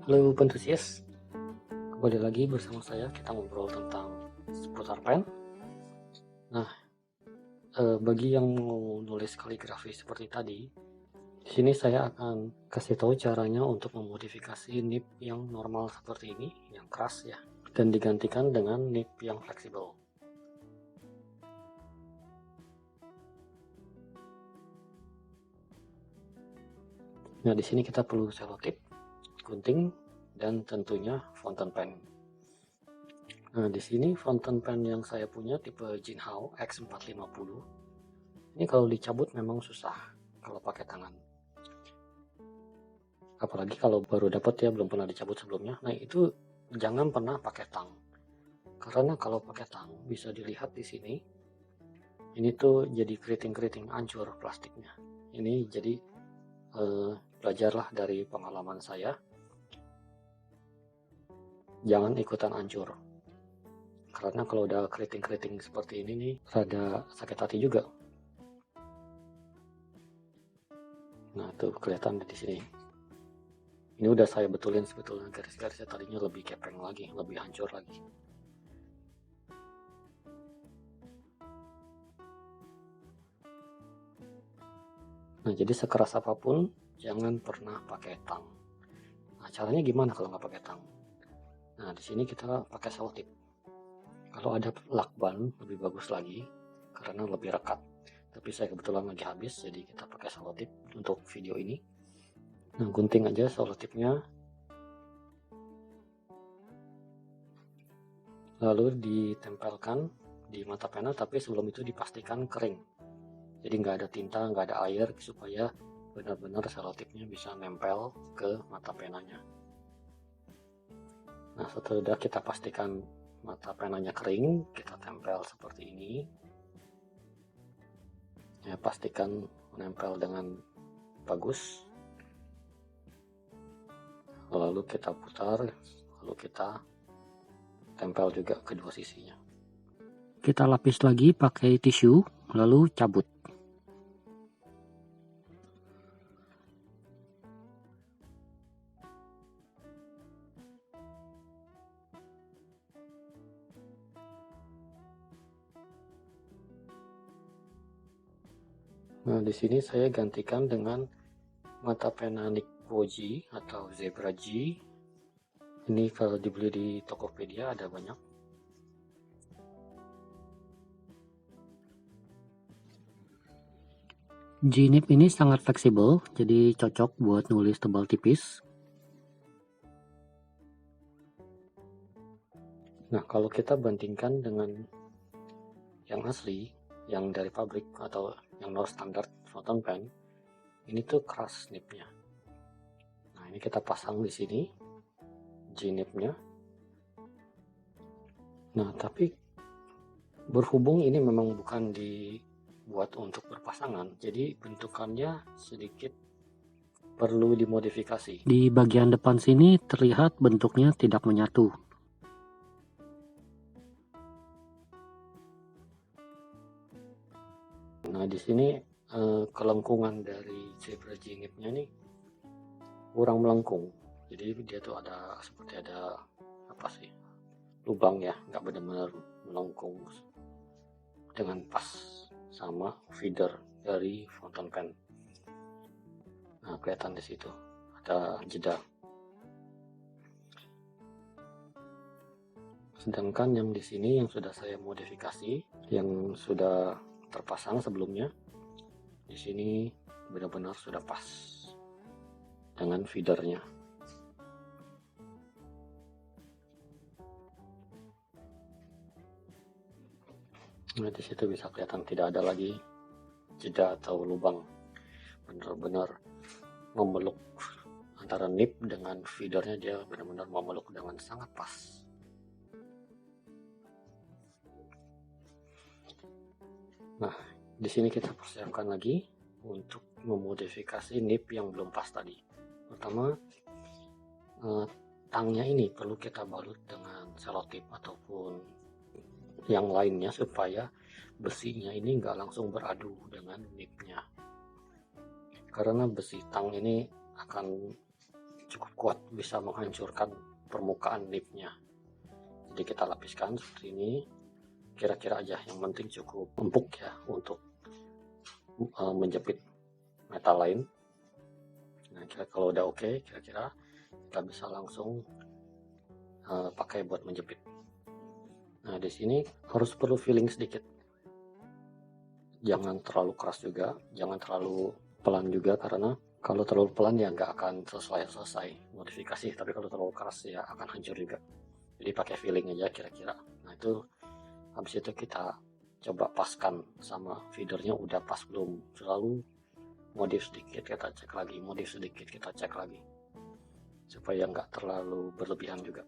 Halo pentusias, kembali lagi bersama saya. Kita ngobrol tentang seputar pen. Nah, bagi yang mau nulis kaligrafi seperti tadi, di sini saya akan kasih tahu caranya untuk memodifikasi nib yang normal seperti ini, yang keras ya, dan digantikan dengan nib yang fleksibel. Nah, di sini kita perlu selotip, gunting, dan tentunya fountain pen. Nah, di sini fountain pen yang saya punya tipe Jinhao X450. Ini kalau dicabut memang susah kalau pakai tangan. Apalagi kalau baru dapat ya, belum pernah dicabut sebelumnya. Nah, itu jangan pernah pakai tang. Karena kalau pakai tang bisa dilihat di sini. Ini tuh jadi keriting-keriting, hancur plastiknya. Ini jadi belajarlah dari pengalaman saya. Jangan ikutan hancur. Karena kalau udah keriting-keriting seperti ini nih, rada sakit hati juga. Nah, tuh kelihatan di sini. Ini udah saya betulin sebetulnya, garis-garisnya tadinya lebih kepeng lagi, lebih hancur lagi. Nah, jadi sekeras apapun jangan pernah pakai tang. Nah, caranya gimana kalau nggak pakai tang? Nah, di sini kita pakai selotip. Kalau ada lakban lebih bagus lagi karena lebih rekat. Tapi saya kebetulan lagi habis, jadi kita pakai selotip untuk video ini. Nah, gunting aja selotipnya. Lalu ditempelkan di mata pena, tapi sebelum itu dipastikan kering. Jadi nggak ada tinta, nggak ada air, supaya benar-benar selotipnya bisa nempel ke mata penanya. Nah, setelah kita pastikan mata penanya kering, kita tempel seperti ini. Ya, pastikan menempel dengan bagus. Lalu kita putar, lalu kita tempel juga kedua sisinya. Kita lapis lagi pakai tisu, lalu cabut. Nah, di sini saya gantikan dengan mata pena Nikwoji atau Zebra G. Ini kalau dibeli di Tokopedia ada banyak. G-nib ini sangat fleksibel, jadi cocok buat nulis tebal tipis. Nah, kalau kita bandingkan dengan yang asli, yang dari pabrik atau yang non standar fountain pen, ini tuh keras nibnya. Nah, ini kita pasang di sini G-nibnya. Nah, tapi berhubung ini memang bukan dibuat untuk berpasangan, jadi bentukannya sedikit perlu dimodifikasi. Di bagian depan sini terlihat bentuknya tidak menyatu. Nah, di sini kelengkungan dari Zebra G-nibnya nih kurang melengkung. Jadi dia tuh ada seperti ada apa sih, lubang ya, nggak benar-benar melengkung dengan pas sama feeder dari fountain pen. Nah, kelihatan di situ ada jeda. Sedangkan yang di sini yang sudah saya modifikasi, yang sudah terpasang sebelumnya, di sini benar-benar sudah pas dengan feedernya. Nah, di situ bisa kelihatan tidak ada lagi jeda atau lubang, benar-benar memeluk antara nib dengan feedernya, dia benar-benar memeluk dengan sangat pas. Nah, di sini kita persiapkan lagi untuk memodifikasi nib yang belum pas tadi. Pertama, tangnya ini perlu kita balut dengan selotip ataupun yang lainnya supaya besinya ini nggak langsung beradu dengan nibnya. Karena besi tang ini akan cukup kuat, bisa menghancurkan permukaan nipnya. Jadi kita lapiskan seperti ini, kira-kira aja, yang penting cukup empuk ya untuk menjepit metal lain. Nah, kalau udah oke, kira-kira kita bisa langsung pakai buat menjepit. Nah, di sini harus perlu feeling sedikit. Jangan terlalu keras juga, jangan terlalu pelan juga, karena kalau terlalu pelan ya nggak akan selesai modifikasi, tapi kalau terlalu keras ya akan hancur juga. Jadi pakai feeling aja kira-kira. Nah, itu habis itu kita coba paskan sama feedernya udah pas belum. Selalu modif sedikit kita cek lagi, modif sedikit kita cek lagi, supaya nggak terlalu berlebihan juga.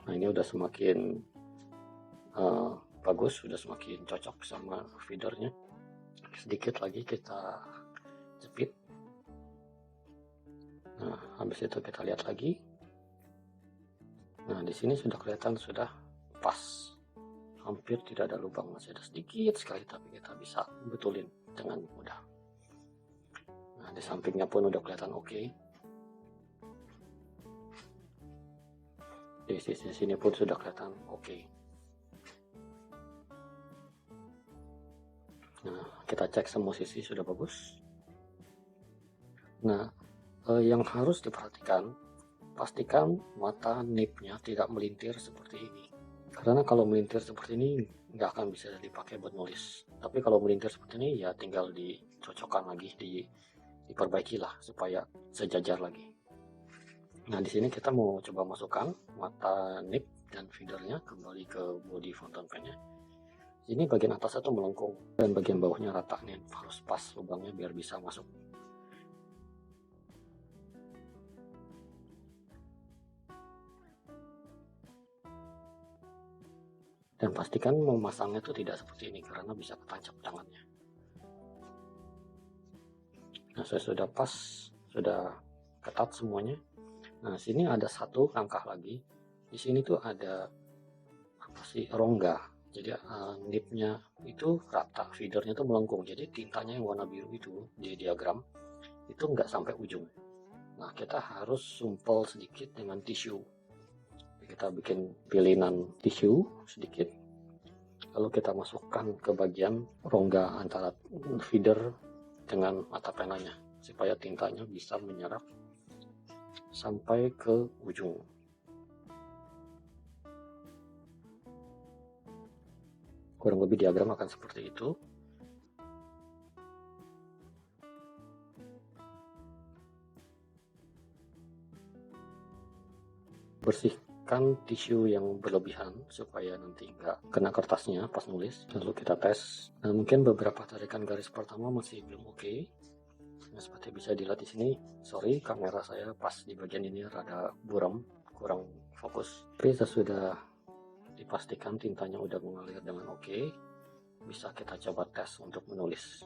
Nah, ini udah semakin bagus, sudah semakin cocok sama feedernya. Sedikit lagi kita jepit. Nah, habis itu kita lihat lagi. Nah, di sini sudah kelihatan sudah pas, hampir tidak ada lubang, masih ada sedikit sekali, tapi kita bisa betulin dengan mudah. Nah, di sampingnya pun udah kelihatan oke. Di sisi sini pun sudah kelihatan oke. Nah, kita cek semua sisi sudah bagus. Nah, yang harus diperhatikan, pastikan mata nipnya tidak melintir seperti ini. Karena kalau melintir seperti ini nggak akan bisa dipakai buat nulis. Tapi kalau melintir seperti ini ya tinggal dicocokkan lagi, diperbaiki lah supaya sejajar lagi. Nah, di sini kita mau coba masukkan mata nip dan feedernya kembali ke body fountain pen-nya. Ini bagian atas itu melengkung dan bagian bawahnya rata nih, harus pas lubangnya biar bisa masuk. Dan pastikan memasangnya itu tidak seperti ini karena bisa ketancap tangannya. Nah, saya sudah pas, sudah ketat semuanya. Nah, sini ada satu langkah lagi. Di sini tuh ada apa sih, rongga. Jadi nipnya itu rata, feedernya tuh melengkung. Jadi tintanya yang warna biru itu di diagram itu nggak sampai ujung. Nah, kita harus sumpel sedikit dengan tisu. Kita bikin pilihan tisu sedikit, lalu kita masukkan ke bagian rongga antara feeder dengan mata penanya supaya tintanya bisa menyerap sampai ke ujung. Kurang lebih diagram akan seperti itu. Bersihkan tisu yang berlebihan supaya nanti nggak kena kertasnya pas nulis. Lalu kita tes. Nah, mungkin beberapa tarikan garis pertama masih belum oke. Nah, seperti bisa dilihat di sini, sorry kamera saya pas di bagian ini rada buram, kurang fokus. Tapi sesudah dipastikan tintanya udah mengalir dengan oke, bisa kita coba tes untuk menulis.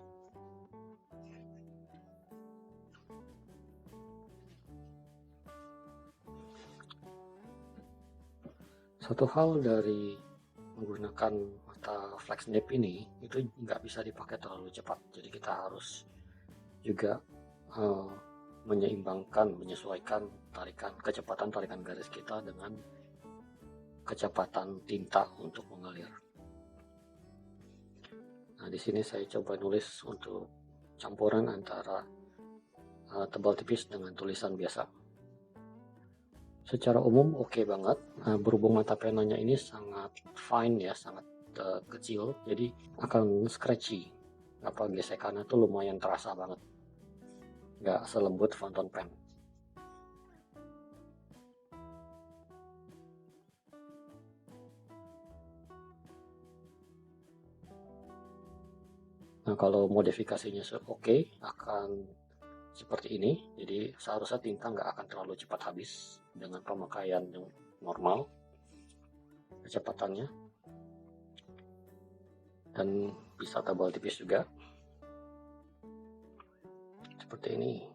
Satu hal dari menggunakan mata flex nip ini, itu nggak bisa dipakai terlalu cepat. Jadi kita harus juga menyesuaikan kecepatan tarikan garis kita dengan kecepatan tinta untuk mengalir. Nah, di sini saya coba nulis untuk campuran antara tebal tipis dengan tulisan biasa. Secara umum oke banget. Berhubung mata penanya ini sangat fine ya, sangat kecil, jadi akan scratchy. Gesekannya tuh lumayan terasa banget, nggak selembut fountain pen. Nah, kalau modifikasinya oke, akan seperti ini. Jadi seharusnya tinta nggak akan terlalu cepat habis dengan pemakaian yang normal kecepatannya, dan bisa tebal tipis juga seperti ini.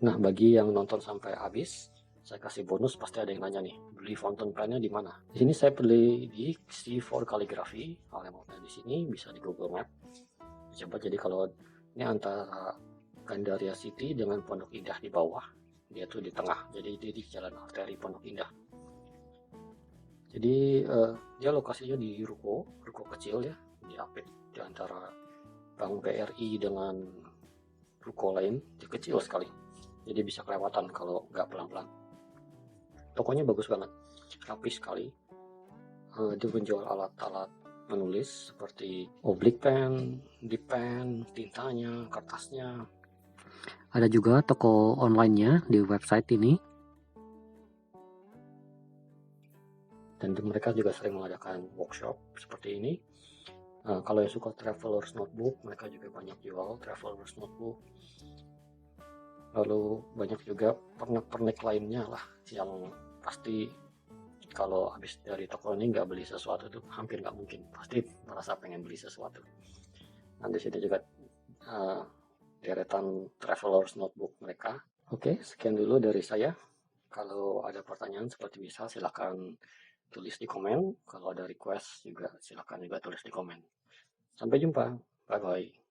Nah, bagi yang nonton sampai habis, saya kasih bonus, pasti ada yang nanya nih, beli fountain pen-nya di mana? Di sini saya beli di C4 Calligraphy. Alamatnya di sini, bisa di Google Map. Coba, jadi kalau ini antara Gandaria City dengan Pondok Indah di bawah, dia tuh di tengah. Jadi dia di jalan arteri Pondok Indah. Jadi dia lokasinya di ruko kecil ya, di Apit, di antara Bank BRI dengan ruko lain, dia kecil sekali. Jadi bisa kelewatan kalau nggak pelan-pelan. Tokonya bagus banget, rapi sekali. Dia menjual alat-alat menulis seperti oblique pen, dip pen, tintanya, kertasnya. Ada juga toko online-nya di website ini. Dan mereka juga sering mengadakan workshop seperti ini. Kalau yang suka traveler's notebook, mereka juga banyak jual traveler's notebook. Lalu banyak juga pernak-pernik lainnya lah, yang pasti kalau habis dari toko ini nggak beli sesuatu itu hampir nggak mungkin, pasti merasa pengen beli sesuatu. Nah, di sini juga deretan traveler's notebook mereka. Oke, sekian dulu dari saya. Kalau ada pertanyaan seperti bisa, silakan tulis di komen. Kalau ada request juga silakan juga tulis di komen. Sampai jumpa, bye bye.